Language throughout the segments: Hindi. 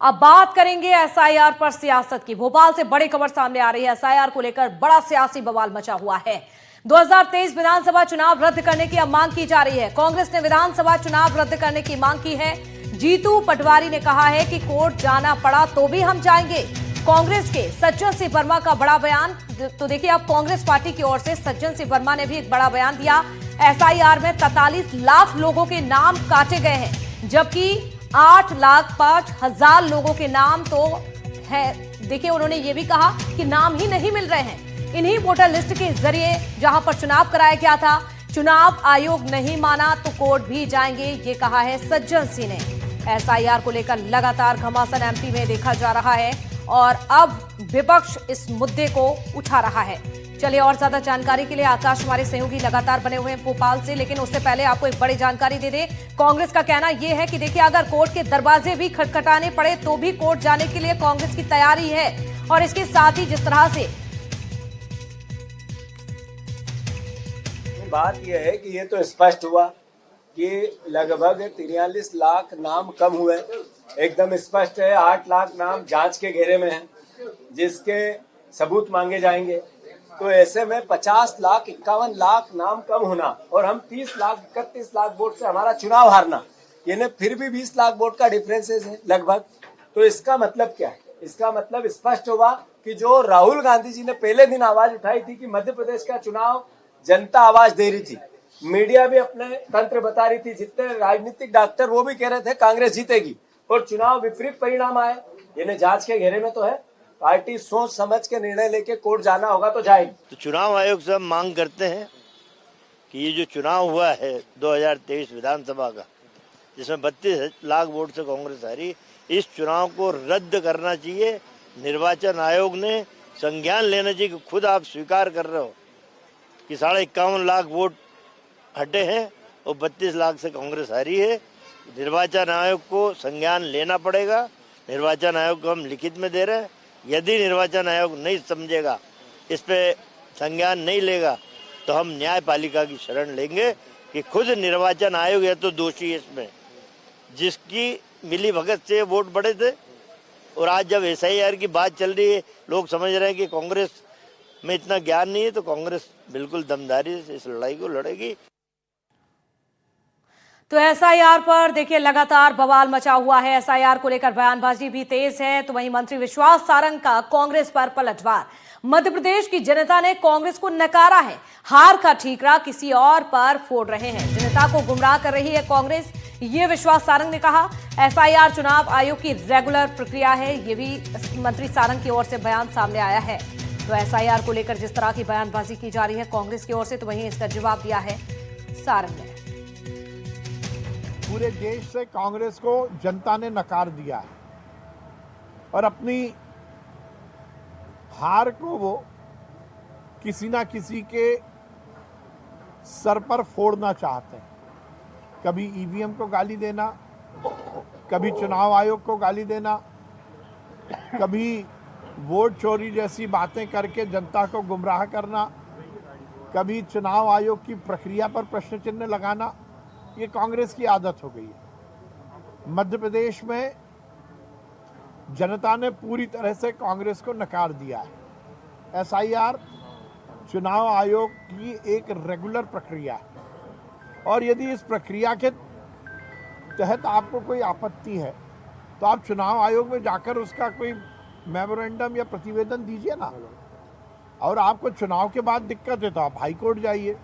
अब बात करेंगे एसआईआर पर सियासत की। भोपाल से बड़ी खबर सामने आ रही है। एसआईआर को लेकर बड़ा सियासी बवाल मचा हुआ है। 2023 विधानसभा चुनाव रद्द करने की अब मांग की जा रही है। कांग्रेस ने विधानसभा चुनाव रद्द करने की मांग की है। जीतू पटवारी ने कहा है कि कोर्ट जाना पड़ा तो भी हम जाएंगे। कांग्रेस के सज्जन सिंह वर्मा का बड़ा बयान। तो देखिए, अब कांग्रेस पार्टी की ओर से सज्जन सिंह वर्मा ने भी एक बड़ा बयान दिया। एसआईआर में 43 लाख लोगों के नाम काटे गए हैं, जबकि 8,05,000 लोगों के नाम तो है। देखिए, उन्होंने ये भी कहा कि नाम ही नहीं मिल रहे हैं। इन्हीं वोटर लिस्ट के जरिए जहां पर चुनाव कराया गया था, चुनाव आयोग नहीं माना तो कोर्ट भी जाएंगे, ये कहा है सज्जन सिंह ने। एसआईआर को लेकर लगातार घमासान एमपी में देखा जा रहा है और अब विपक्ष इस मुद्दे को उठा रहा है। चलिए, और ज्यादा जानकारी के लिए आकाश हमारे सहयोगी लगातार बने हुए हैं भोपाल से, लेकिन उससे पहले आपको एक बड़ी जानकारी दे दें। कांग्रेस का कहना यह है कि देखिए, अगर कोर्ट के दरवाजे भी खटखटाने पड़े तो भी कोर्ट जाने के लिए कांग्रेस की तैयारी है। और इसके साथ ही जिस तरह से बात यह है कि ये तो स्पष्ट हुआ कि लगभग 43 लाख नाम कम हुए। एकदम स्पष्ट है, 8 लाख नाम जांच के घेरे में हैं, जिसके सबूत मांगे जाएंगे। तो ऐसे में 50 लाख 51 लाख नाम कम होना और हम 30 लाख 31 लाख वोट से हमारा चुनाव हारना, यानी फिर भी 20 लाख वोट का डिफरेंसेस है लगभग। तो इसका मतलब क्या है? इसका मतलब स्पष्ट हुआ कि जो राहुल गांधी जी ने पहले दिन आवाज उठाई थी कि मध्य प्रदेश का चुनाव जनता आवाज दे रही थी, मीडिया भी अपने तंत्र बता रही थी, जितने राजनीतिक डॉक्टर वो भी कह रहे थे कांग्रेस जीतेगी, और चुनाव विपरीत परिणाम आए। यानी जांच के घेरे में तो है। पार्टी सोच समझ के निर्णय लेके कोर्ट जाना होगा तो जाएगी। तो चुनाव आयोग से हम मांग करते हैं कि ये जो चुनाव हुआ है 2023 विधानसभा का, जिसमें 32 लाख वोट से कांग्रेस हारी, इस चुनाव को रद्द करना चाहिए। निर्वाचन आयोग ने संज्ञान लेना चाहिए कि खुद आप स्वीकार कर रहे हो कि 51.5 लाख वोट हटे हैं और 32 लाख से कांग्रेस हारी है। निर्वाचन आयोग को संज्ञान लेना पड़ेगा। निर्वाचन आयोग को हम लिखित में दे रहे हैं। यदि निर्वाचन आयोग नहीं समझेगा, इस पे संज्ञान नहीं लेगा, तो हम न्यायपालिका की शरण लेंगे कि खुद निर्वाचन आयोग है तो दोषी है इसमें, जिसकी मिली भगत से वोट बढ़े थे। और आज जब एसआईआर की बात चल रही है, लोग समझ रहे हैं कि कांग्रेस में इतना ज्ञान नहीं है, तो कांग्रेस बिल्कुल दमदारी से इस लड़ाई को लड़ेगी। तो एसआईआर पर देखिए लगातार बवाल मचा हुआ है। एसआईआर को लेकर बयानबाजी भी तेज है। तो वहीं मंत्री विश्वास सारंग का कांग्रेस पर पलटवार। मध्य प्रदेश की जनता ने कांग्रेस को नकारा है। हार का ठीकरा किसी और पर फोड़ रहे हैं। जनता को गुमराह कर रही है कांग्रेस, ये विश्वास सारंग ने कहा। एसआईआर चुनाव आयोग की रेगुलर प्रक्रिया है, ये भी मंत्री सारंग की ओर से बयान सामने आया है। तो एसआईआर को लेकर जिस तरह की बयानबाजी की जा रही है कांग्रेस की ओर से, तो वहीं इसका जवाब दिया है सारंग ने। पूरे देश से कांग्रेस को जनता ने नकार दिया है और अपनी हार को वो किसी ना किसी के सर पर फोड़ना चाहते हैं। कभी ईवीएम को गाली देना, कभी चुनाव आयोग को गाली देना, कभी वोट चोरी जैसी बातें करके जनता को गुमराह करना, कभी चुनाव आयोग की प्रक्रिया पर प्रश्न चिन्ह लगाना। ये कांग्रेस की आदत हो गई है। मध्य प्रदेश में जनता ने पूरी तरह से कांग्रेस को नकार दिया है। एसआईआर चुनाव आयोग की एक रेगुलर प्रक्रिया है और यदि इस प्रक्रिया के तहत आपको कोई आपत्ति है तो आप चुनाव आयोग में जाकर उसका कोई मेमोरेंडम या प्रतिवेदन दीजिए ना। और आपको चुनाव के बाद दिक्कत है तो आप हाई कोर्ट जाइए।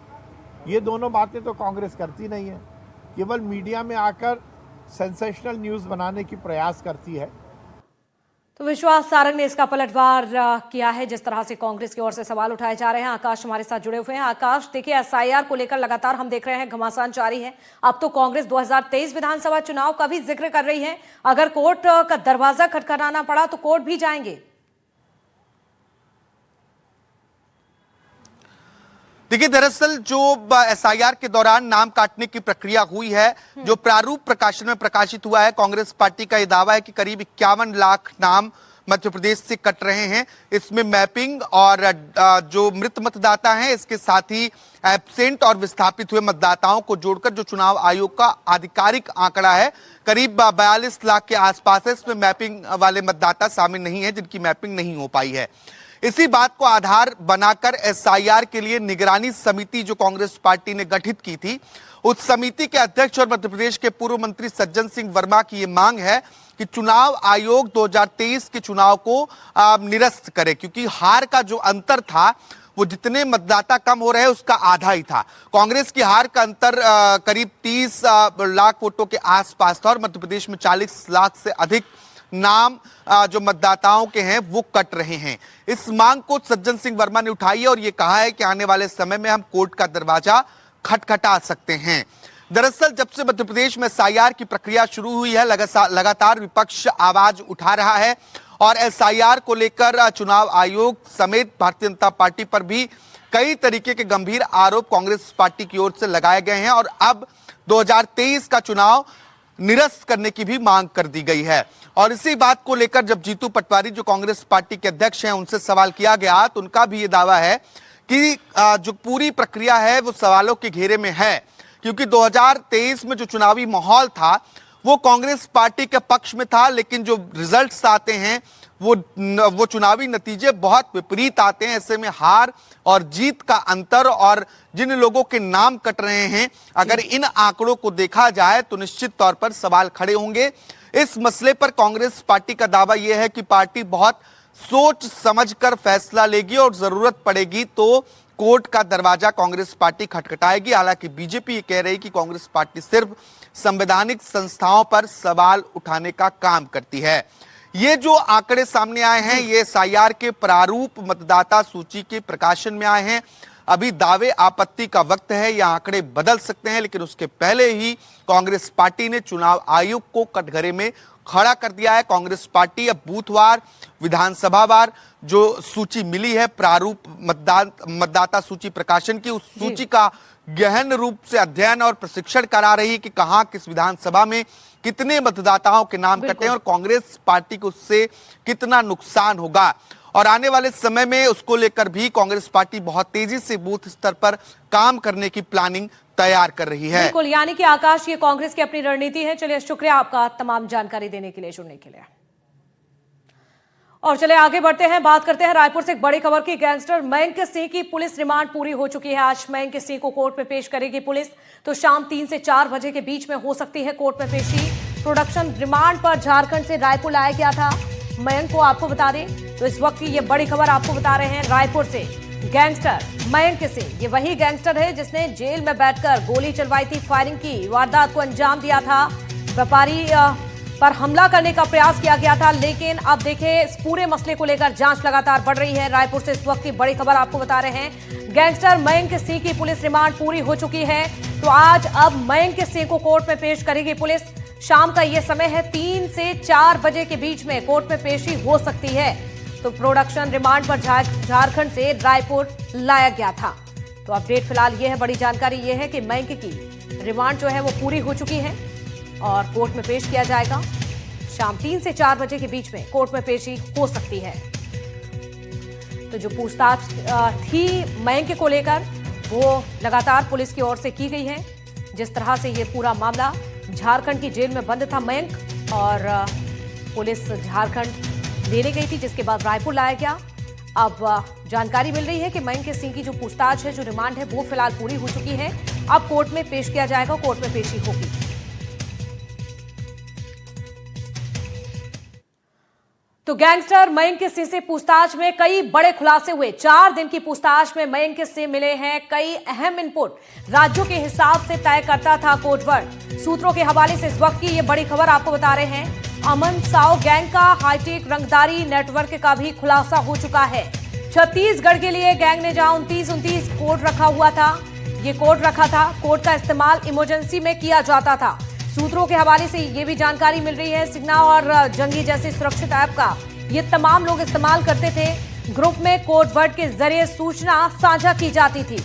ये दोनों बातें तो कांग्रेस करती नहीं है, केवल मीडिया में आकर सेंसेशनल न्यूज बनाने की प्रयास करती है। तो विश्वास सारंग ने इसका पलटवार किया है, जिस तरह से कांग्रेस की ओर से सवाल उठाए जा रहे हैं। आकाश हमारे साथ जुड़े हुए हैं। आकाश, देखिए, एसआईआर को लेकर लगातार हम देख रहे हैं घमासान जारी है। अब तो कांग्रेस 2023 विधानसभा चुनाव का भी जिक्र कर रही है। अगर कोर्ट का दरवाजा खटखटाना पड़ा तो कोर्ट भी जाएंगे। देखिए, दरअसल जो एसआईआर के दौरान नाम काटने की प्रक्रिया हुई है, जो प्रारूप प्रकाशन में प्रकाशित हुआ है, कांग्रेस पार्टी का यह दावा है कि करीब 51 लाख नाम मध्य प्रदेश से कट रहे हैं। इसमें मैपिंग और जो मृत मतदाता हैं, इसके साथ ही एब्सेंट और विस्थापित हुए मतदाताओं को जोड़कर जो चुनाव आयोग का आधिकारिक आंकड़ा है करीब 42 लाख के आसपास है। इसमें मैपिंग वाले मतदाता शामिल नहीं है, जिनकी मैपिंग नहीं हो पाई है। इसी बात को आधार बनाकर एसआईआर के लिए निगरानी समिति जो कांग्रेस पार्टी ने गठित की थी, उस समिति के अध्यक्ष और मध्य प्रदेश के पूर्व मंत्री सज्जन सिंह वर्मा की ये मांग है कि चुनाव आयोग 2023 के चुनाव को निरस्त करे, क्योंकि हार का जो अंतर था वो जितने मतदाता कम हो रहे हैं उसका आधा ही था। कांग्रेस की हार का अंतर करीब 30 लाख वोटों के आसपास था और मध्य प्रदेश में 40 लाख से अधिक नाम जो मतदाताओं के हैं वो कट रहे हैं। इस मांग को सज्जन सिंह वर्मा ने उठाई है और ये कहा है कि आने वाले समय में हम कोर्ट का दरवाजा खटखटा सकते हैं। दरअसल जब से मध्य प्रदेश में एसआईआर की प्रक्रिया शुरू हुई है, लगातार विपक्ष आवाज उठा रहा है और एसआईआर को लेकर चुनाव आयोग समेत भारतीय जनता पार्टी पर भी कई तरीके के गंभीर आरोप कांग्रेस पार्टी की ओर से लगाए गए हैं और अब 2023 का चुनाव निरस्त करने की भी मांग कर दी गई है। और इसी बात को लेकर जब जीतू पटवारी जो कांग्रेस पार्टी के अध्यक्ष हैं उनसे सवाल किया गया तो उनका भी ये दावा है कि जो पूरी प्रक्रिया है वो सवालों के घेरे में है, क्योंकि 2023 में जो चुनावी माहौल था वो कांग्रेस पार्टी के पक्ष में था, लेकिन जो रिजल्ट्स आते हैं वो चुनावी नतीजे बहुत विपरीत आते हैं। ऐसे में हार और जीत का अंतर और जिन लोगों के नाम कट रहे हैं, अगर इन आंकड़ों को देखा जाए तो निश्चित तौर पर सवाल खड़े होंगे। इस मसले पर कांग्रेस पार्टी का दावा यह है कि पार्टी बहुत सोच समझकर फैसला लेगी और जरूरत पड़ेगी तो कोर्ट का दरवाजा कांग्रेस पार्टी खटखटाएगी। हालांकि बीजेपी ये कह रही कि कांग्रेस पार्टी सिर्फ संवैधानिक संस्थाओं पर सवाल उठाने का काम करती है। ये जो आंकड़े सामने आए हैं ये एसआईआर के प्रारूप मतदाता सूची के प्रकाशन में आए हैं। अभी दावे आपत्ति का वक्त है, ये आंकड़े बदल सकते हैं, लेकिन उसके पहले ही कांग्रेस पार्टी ने चुनाव आयोग को कटघरे में खड़ा कर दिया है। कांग्रेस पार्टी अब बूथवार, विधानसभावार जो सूची मिली है प्रारूप मतदाता सूची प्रकाशन की, उस सूची का गहन रूप से अध्ययन और प्रशिक्षण करा रही है कि कहां किस विधानसभा में कितने मतदाताओं के नाम कटे हैं और कांग्रेस पार्टी को उससे कितना नुकसान होगा। और आने वाले समय में उसको लेकर भी कांग्रेस पार्टी बहुत तेजी से बूथ स्तर पर काम करने की प्लानिंग तैयार कर रही है। बिल्कुल, यानी कि आकाश ये कांग्रेस की अपनी रणनीति है। चलिए, शुक्रिया आपका तमाम जानकारी देने के लिए, जुड़ने के लिए। और चले आगे बढ़ते हैं, बात करते हैं रायपुर से एक बड़ी खबर की। गैंगस्टर मयंक सिंह की पुलिस रिमांड पूरी हो चुकी है। आज मयंक सिंह को कोर्ट में पेश करेगी पुलिस, तो शाम 3 से 4 बजे के बीच में हो सकती है कोर्ट में पेशी। प्रोडक्शन रिमांड पर झारखंड से रायपुर लाया गया था मयंक को। आपको बता दें तो इस वक्त की ये बड़ी खबर आपको बता रहे हैं रायपुर से। गैंगस्टर मयंक सिंह, ये वही गैंगस्टर है जिसने जेल में बैठकर गोली चलवाई थी, फायरिंग की वारदात को अंजाम दिया था। व्यापारी पर हमला करने का प्रयास किया गया था। लेकिन अब देखिए, इस पूरे मसले को लेकर जांच लगातार बढ़ रही है। रायपुर से इस वक्त की बड़ी खबर आपको बता रहे हैं। गैंगस्टर मयंक सिंह की पुलिस रिमांड पूरी हो चुकी है, तो आज अब मयंक सिंह को कोर्ट में पेश करेगी पुलिस। शाम का ये समय है, 3 से 4 बजे के बीच में कोर्ट में पेशी हो सकती है। तो प्रोडक्शन रिमांड पर झारखंड से रायपुर लाया गया था। तो अपडेट फिलहाल ये है, बड़ी जानकारी ये है कि मयंक की रिमांड जो है वो पूरी हो चुकी है और कोर्ट में पेश किया जाएगा। शाम 3 से 4 बजे के बीच में कोर्ट में पेशी हो सकती है। तो जो पूछताछ थी मयंक को लेकर वो लगातार पुलिस की ओर से की गई है। जिस तरह से ये पूरा मामला, झारखंड की जेल में बंद था मयंक और पुलिस झारखंड लेने गई थी, जिसके बाद रायपुर लाया गया। अब जानकारी मिल रही है कि मयंक सिंह की जो पूछताछ है, जो रिमांड है, वो फिलहाल पूरी हो चुकी है। अब कोर्ट में पेश किया जाएगा, कोर्ट में पेशी होगी। तो गैंगस्टर मयंक सिंह से पूछताछ में कई बड़े खुलासे हुए। 4 दिन की पूछताछ में मयंक सिंह मिले हैं कई अहम इनपुट। राज्यों के हिसाब से तय करता था कोडवर्ड। सूत्रों के हवाले से इस वक्त की ये बड़ी खबर आपको बता रहे हैं। अमन साव गैंग का हाईटेक रंगदारी नेटवर्क का भी खुलासा हो चुका है। छत्तीसगढ़ के लिए गैंग ने जहां 29 कोड रखा हुआ था, ये कोड रखा था, कोड का इस्तेमाल इमरजेंसी में किया जाता था। सूत्रों के हवाले से ये भी जानकारी मिल रही है। सिग्ना और जंगी जैसे सुरक्षित ऐप का ये तमाम लोग इस्तेमाल करते थे। ग्रुप में कोड वर्ड के जरिए सूचना साझा की जाती थी।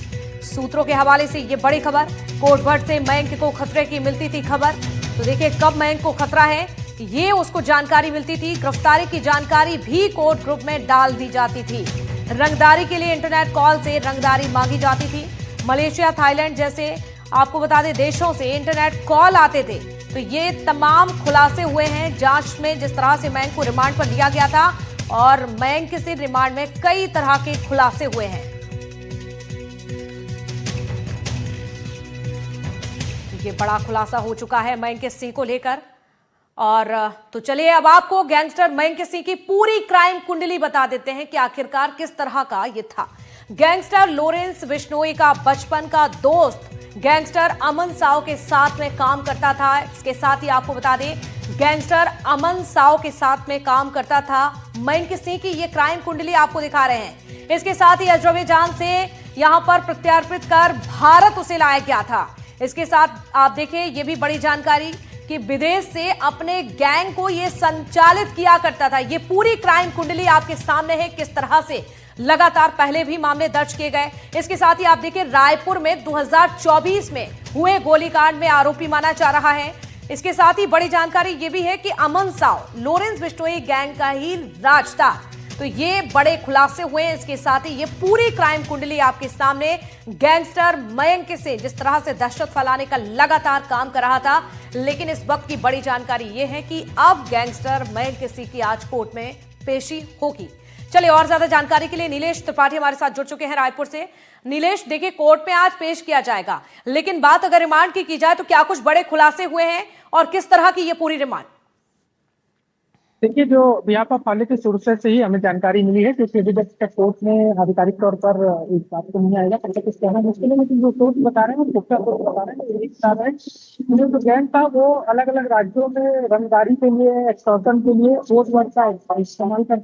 सूत्रों के हवाले से ये बड़ी खबर, कोड वर्ड से मयंक को खतरे की मिलती थी खबर। तो देखिए कब मयंक को खतरा है, ये उसको जानकारी मिलती थी। गिरफ्तारी की जानकारी भी कोड ग्रुप में डाल दी जाती थी। रंगदारी के लिए इंटरनेट कॉल से रंगदारी मांगी जाती थी। मलेशिया, थाईलैंड जैसे आपको बता दें देशों से इंटरनेट कॉल आते थे। तो ये तमाम खुलासे हुए हैं जांच में। जिस तरह से मयंक को रिमांड पर लिया गया था और मयंक से रिमांड में कई तरह के खुलासे हुए हैं। ये बड़ा खुलासा हो चुका है मयंक सिंह को लेकर। और तो चलिए अब आपको गैंगस्टर मयंक सिंह की पूरी क्राइम कुंडली बता देते हैं कि आखिरकार किस तरह का ये था। गैंगस्टर लॉरेंस बिश्नोई का बचपन का दोस्त गैंगस्टर अमन साव के साथ में काम करता था। इसके साथ ही आपको बता दें गैंगस्टर अमन साव के साथ में काम करता था मयंक सिंह की ये क्राइम कुंडली आपको दिखा रहे हैं। इसके साथ ही अजरबैजान से यहां पर प्रत्यार्पित कर भारत उसे लाया गया था। इसके साथ आप देखिए ये भी बड़ी जानकारी कि विदेश से अपने गैंग को ये संचालित किया करता था। ये पूरी क्राइम कुंडली आपके सामने है, किस तरह से लगातार पहले भी मामले दर्ज किए गए। इसके साथ ही आप देखिए रायपुर में 2024 में हुए गोलीकांड में आरोपी माना जा रहा है। इसके साथ ही बड़ी जानकारी ये भी है कि अमन साव लॉरेंस बिश्नोई गैंग का ही राज था। तो ये बड़े खुलासे हुए हैं। इसके साथ ही ये पूरी क्राइम कुंडली आपके सामने गैंगस्टर मयंक से जिस तरह से दहशत फैलाने का लगातार काम कर रहा था। लेकिन इस वक्त की बड़ी जानकारी ये है कि अब गैंगस्टर मयंक सिंह की आज कोर्ट में पेशी होगी। चलिए और ज्यादा जानकारी के लिए नीलेश त्रिपाठी हमारे साथ जुड़ चुके हैं रायपुर से। नीलेश, देखिए कोर्ट में आज पेश किया जाएगा, लेकिन बात अगर रिमांड की जाए तो क्या कुछ बड़े खुलासे हुए हैं और किस तरह की ये पूरी रिमांड? देखिए, जो बिहाफ ऑफ हाले के सोर्स से ही हमें जानकारी मिली है, क्योंकि अभी तक कोर्ट में आधिकारिक तौर पर इस बात को नहीं आएगा, तब तक कुछ कहना मुश्किल है। लेकिन जो सोर्स बता रहे हैं, वो पुख्ता सोर्स बता रहे हैं, एक बता रहे हैं जो गैंग था वो अलग अलग राज्यों में रंगदारी के लिए, एक्सटॉर्शन के लिए कोर्ट वर्ड का इस्तेमाल करता